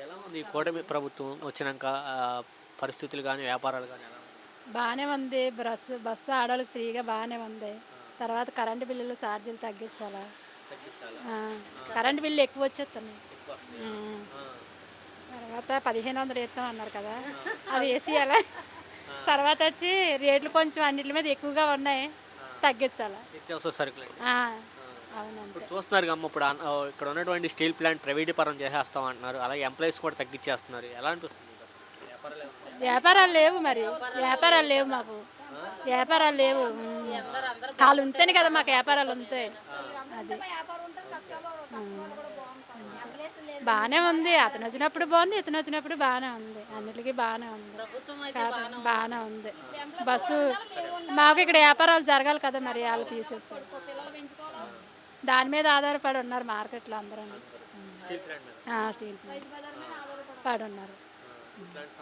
ఎలా ఉంది ఈ కూటమి ప్రభుత్వం వచ్చినాక పరిస్థితులు కానీ వ్యాపారాలు కానీ ఎలా ఉంది? బాగానే ఉంది. బస్సు ఆడవాళ్ళకి ఫ్రీగా బాగానే ఉంది. తర్వాత కరెంటు బిల్లులు ఛార్జీలు తగ్గించాలా. తగ్గించాలా? ఆ, కరెంటు బిల్లు ఎక్కువ వచ్చేస్తున్నాయి. ఎక్కువ వస్తున్నాయా? ఉమ్. ఆ, తర్వాత 1500 ఇస్తాం అన్నారు కదా, అది వేసేయాలా. తర్వాత వచ్చి రేట్లు కొంచెం అన్నిటి మీద ఎక్కువగా ఉన్నాయి, తగ్గించాలా. నిత్యావసర సరుకులు అండి. ఆ, అవునంతే. ఇప్పుడు చూస్తున్నారు కమ్మ ఇప్పుడు ఇక్కడ ఉన్నటువంటి స్టీల్ ప్లాంట్ ప్రైవేటీకరణ చేసేస్తాం అంటున్నారు. అలాగే ఎంప్లాయీస్ కూడా తగ్గించేస్తున్నారు. ఎలా అనిపిస్తుంది మీకు అసలు? వ్యాపారాలు ఏమన్నా ఉన్నాయా? వ్యాపారాలు లేవు, మరి వ్యాపారాలు లేవు మాకు. వ్యాపారాలు లేవు. వాళ్ళు ఉంటేనే కదా మాకు వ్యాపారాలు ఉంటాయి. అది బాగానే ఉంది. అతను వచ్చినప్పుడు బాగుంది, ఇతను వచ్చినప్పుడు బాగానే ఉంది. అన్నిటికీ బాగానే ఉంది. బాగానే ఉంది. బస్సు మాకు ఇక్కడ వ్యాపారాలు జరగాలి కదా, మరి వాళ్ళు తీసేస్తారు. దాని మీద ఆధారపడి ఉన్నారు మార్కెట్లో అందరూ. స్టీల్ ప్లాంట్ మీద స్టీల్ పడి ఉన్నారు. ఇట్లాంటి